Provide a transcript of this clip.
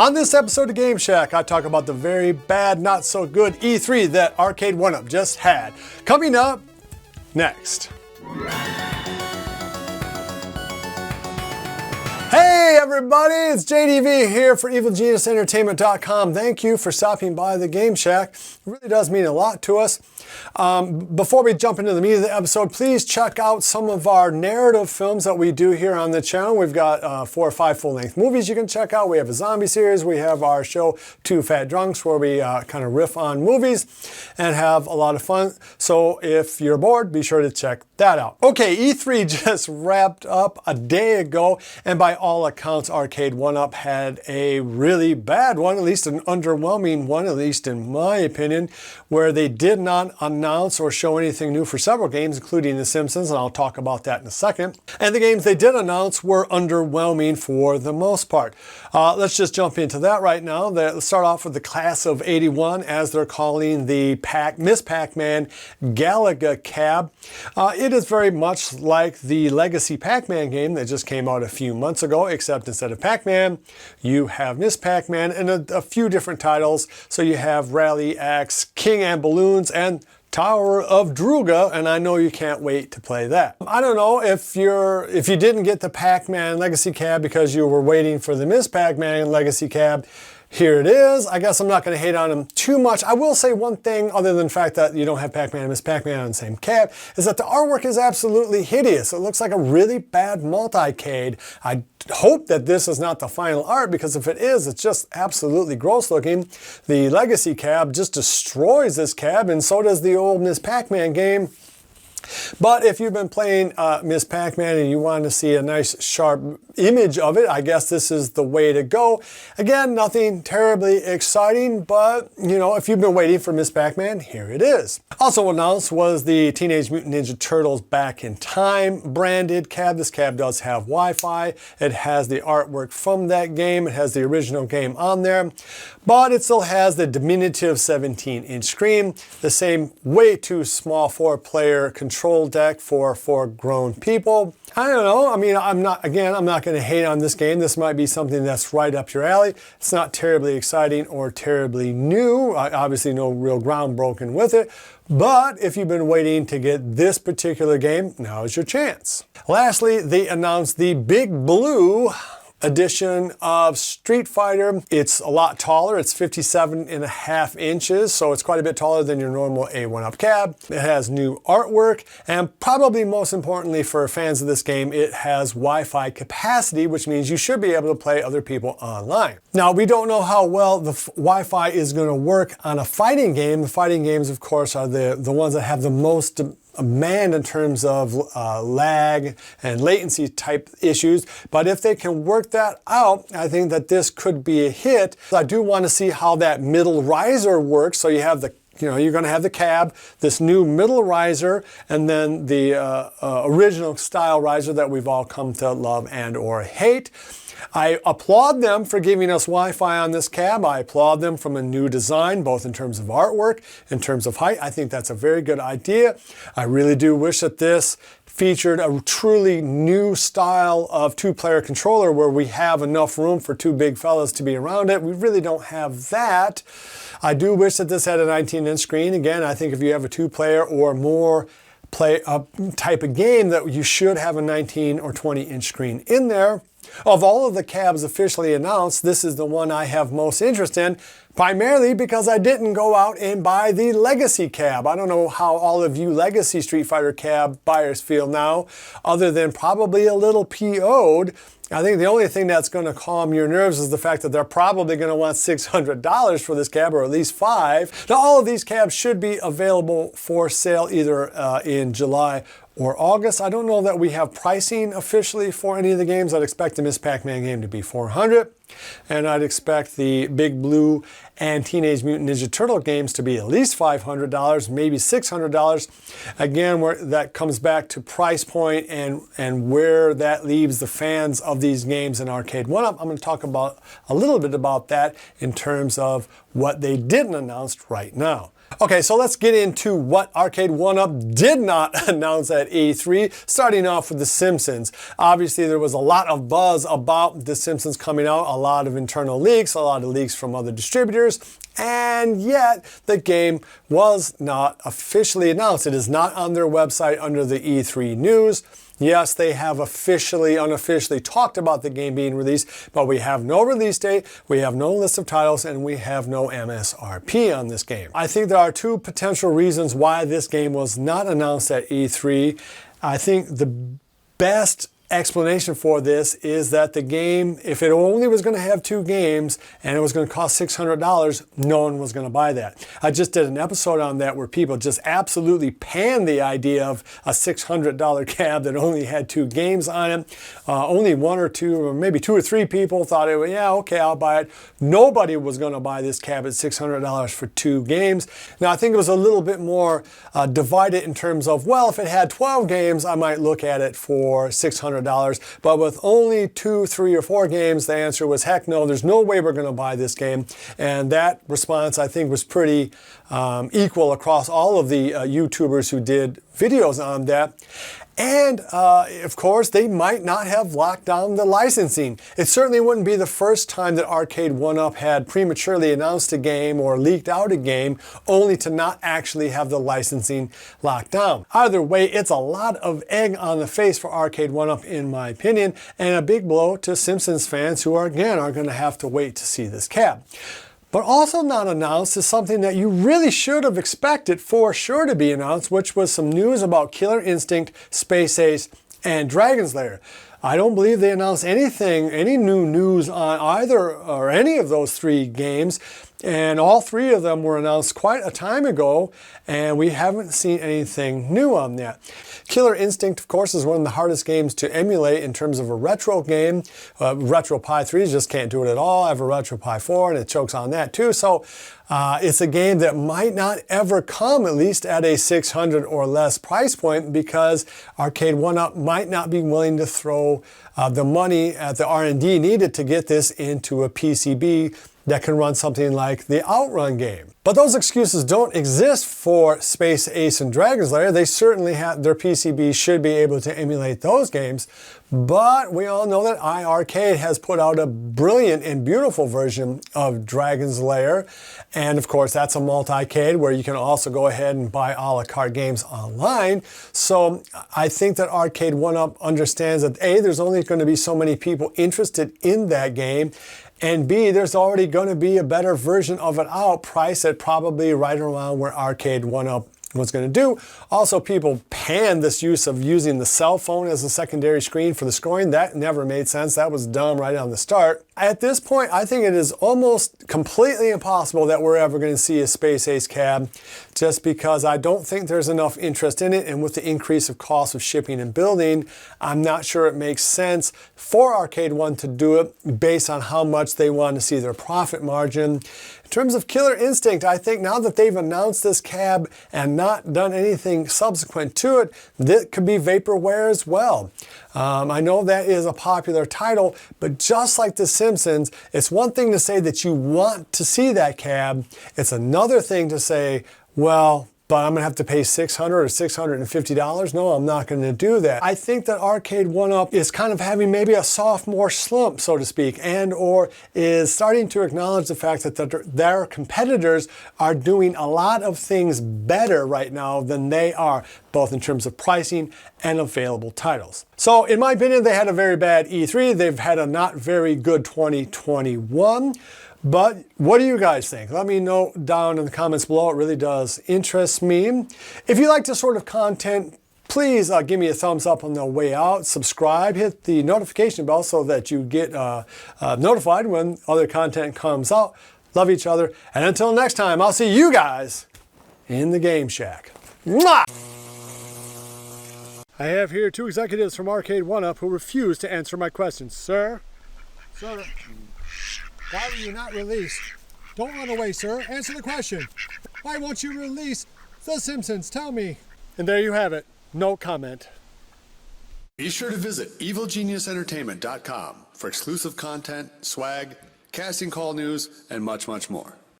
On this episode of Game Shack, I talk about the very bad, not so good E3 that Arcade1up just had. Coming up next. Hey everybody, it's JDV here for EvilGeniusEntertainment.com. Thank you for stopping by the Game Shack. It really does mean a lot to us. Before we jump into the meat of the episode, please check out some of our narrative films that we do here on the channel. We've got 4 or 5 full-length movies you can check out. We have a zombie series. We have our show, Two Fat Drunks, where we kind of riff on movies and have a lot of fun. So if you're bored, be sure to check that out. Okay, E3 just wrapped up a day ago, and by all accounts, Arcade1up had a really bad one, at least an underwhelming one, at least in my opinion, where they did not announce or show anything new for several games, including The Simpsons, and I'll talk about that in a second. And the games they did announce were underwhelming for the most part. Let's just jump into that right now. Let's start off with the Class of '81, as they're calling the Miss Pac-Man Galaga Cab. It is very much like the Legacy Pac-Man game that just came out a few months ago, except instead of Pac-Man, you have Miss Pac-Man and a few different titles. So you have Rally X, King and Balloons, and Tower of Druga, and I know you can't wait to play that. I don't know if you didn't get the Pac-Man Legacy Cab because you were waiting for the Miss Pac-Man Legacy Cab. Here it is. I guess I'm not going to hate on them too much. I will say one thing, other than the fact that you don't have Pac-Man and Miss Pac-Man on the same cab, is that the artwork is absolutely hideous. It looks like a really bad multi-cade. I hope that this is not the final art, because if it is, it's just absolutely gross looking. The Legacy Cab just destroys this cab, and so does the old Miss Pac-Man game. But if you've been playing Miss Pac-Man and you want to see a nice sharp image of it, I guess this is the way to go. Again, nothing terribly exciting, but you know, if you've been waiting for Miss Pac-Man, here it is. Also announced was the Teenage Mutant Ninja Turtles Back in Time branded cab. This cab does have Wi-Fi. It has the artwork from that game. It has the original game on there, but it still has the diminutive 17-inch screen, the same way too small 4-player control deck for 4 grown people. I don't know. I mean, I'm not going to hate on this game. This might be something that's right up your alley. It's not terribly exciting or terribly new. Obviously, no real ground broken with it. But if you've been waiting to get this particular game, now is your chance. Lastly, they announced the Big Blue edition of Street Fighter. It's a lot taller. It's 57.5 inches, so it's quite a bit taller than your normal A1up cab. It has new artwork, and probably most importantly for fans of this game, it has Wi-Fi capacity, which means you should be able to play other people online. Now, we don't know how well the Wi-Fi is going to work on a fighting game. The fighting games, of course, are the ones that have the most demand in terms of lag and latency type issues. But if they can work that out, I think that this could be a hit. I do want to see how that middle riser works. So you have you're going to have the cab, this new middle riser, and then the original style riser that we've all come to love and or hate. I applaud them for giving us Wi-Fi on this cab. I applaud them from a new design, both in terms of artwork, in terms of height. I think that's a very good idea. I really do wish that this featured a truly new style of 2-player controller where we have enough room for 2 big fellas to be around it. We really don't have that. I do wish that this had a 19-inch screen. Again, I think if you have a 2-player or more type of game, that you should have a 19 or 20-inch screen in there. Of all of the cabs officially announced, this is the one I have most interest in, primarily because I didn't go out and buy the Legacy cab. I don't know how all of you Legacy Street Fighter cab buyers feel now, other than probably a little PO'd. I think the only thing that's going to calm your nerves is the fact that they're probably going to want $600 for this cab, or at least $500. Now, all of these cabs should be available for sale either in July or August. I don't know that we have pricing officially for any of the games. I'd expect the Miss Pac-Man game to be $400. And I'd expect the Big Blue and Teenage Mutant Ninja Turtle games to be at least $500, maybe $600. Again, that comes back to price point and where that leaves the fans of these games in Arcade1up. I'm going to talk about a little bit about that in terms of what they didn't announce right now. Okay, so let's get into what Arcade1up did not announce at E3, starting off with The Simpsons. Obviously, there was a lot of buzz about The Simpsons coming out, a lot of internal leaks, a lot of leaks from other distributors, and yet the game was not officially announced. It is not on their website under the E3 news. Yes, they have unofficially talked about the game being released, but we have no release date, we have no list of titles, and we have no MSRP on this game. I think there are two potential reasons why this game was not announced at E3. I think the best explanation for this is that the game, if it only was going to have 2 games and it was going to cost $600, no one was going to buy that. I just did an episode on that where people just absolutely panned the idea of a $600 cab that only had 2 games on it. Only 1 or 2 or maybe 2 or 3 people thought, yeah, okay, I'll buy it. Nobody was going to buy this cab at $600 for 2 games. Now, I think it was a little bit more divided in terms of, well, if it had 12 games, I might look at it for $600. But with only 2, 3, or 4 games, the answer was heck no, there's no way we're going to buy this game. And that response, I think, was pretty equal across all of the YouTubers who did videos on that. And of course, they might not have locked down the licensing. It certainly wouldn't be the first time that Arcade1up had prematurely announced a game or leaked out a game only to not actually have the licensing locked down. Either way, it's a lot of egg on the face for Arcade1up in my opinion, and a big blow to Simpsons fans who are going to have to wait to see this cab. But also not announced is something that you really should have expected for sure to be announced, which was some news about Killer Instinct, Space Ace, and Dragon's Lair. I don't believe they announced any new news on either or any of those 3 games, and all 3 of them were announced quite a time ago, and we haven't seen anything new on that. Killer Instinct, of course, is one of the hardest games to emulate in terms of a retro game. RetroPie 3 just can't do it at all. I have a RetroPie 4 and it chokes on that too. So it's a game that might not ever come, at least at a $600 or less price point, because Arcade1up might not be willing to throw the money at the R&D needed to get this into a PCB that can run something like the Outrun game. But those excuses don't exist for Space Ace and Dragon's Lair. They certainly have, their PCB should be able to emulate those games. But we all know that iArcade has put out a brilliant and beautiful version of Dragon's Lair. And of course, that's a multi-cade where you can also go ahead and buy a la carte games online. So I think that Arcade1up understands that A, there's only going to be so many people interested in that game, and B, there's already going to be a better version of it out, priced at probably right around where Arcade1up was going to do. Also, people panned this use of using the cell phone as a secondary screen for the scoring. That never made sense. That was dumb right on the start. At this point, I think it is almost completely impossible that we're ever going to see a Space Ace cab, just because I don't think there's enough interest in it, and with the increase of cost of shipping and building, I'm not sure it makes sense for Arcade1 to do it based on how much they want to see their profit margin. In terms of Killer Instinct, I think now that they've announced this cab and not done anything subsequent to it, this could be vaporware as well. I know that is a popular title, but just like The Simpsons, it's one thing to say that you want to see that cab. It's another thing to say, well, but I'm going to have to pay $600 or $650. No, I'm not going to do that. I think that Arcade1up is kind of having maybe a sophomore slump, so to speak, and or is starting to acknowledge the fact that their competitors are doing a lot of things better right now than they are, both in terms of pricing and available titles. So in my opinion, they had a very bad E3. They've had a not very good 2021. But what do you guys think? Let me know down in the comments below. It really does interest me. If you like this sort of content, please give me a thumbs up on the way out. Subscribe, hit the notification bell so that you get notified when other content comes out. Love each other. And until next time, I'll see you guys in the Game Shack. Mwah! I have here 2 executives from Arcade1up who refuse to answer my questions. Sir? Sir? Why were you not released? Don't run away, sir. Answer the question. Why won't you release The Simpsons? Tell me. And there you have it. No comment. Be sure to visit evilgeniusentertainment.com for exclusive content, swag, casting call news, and much, much more.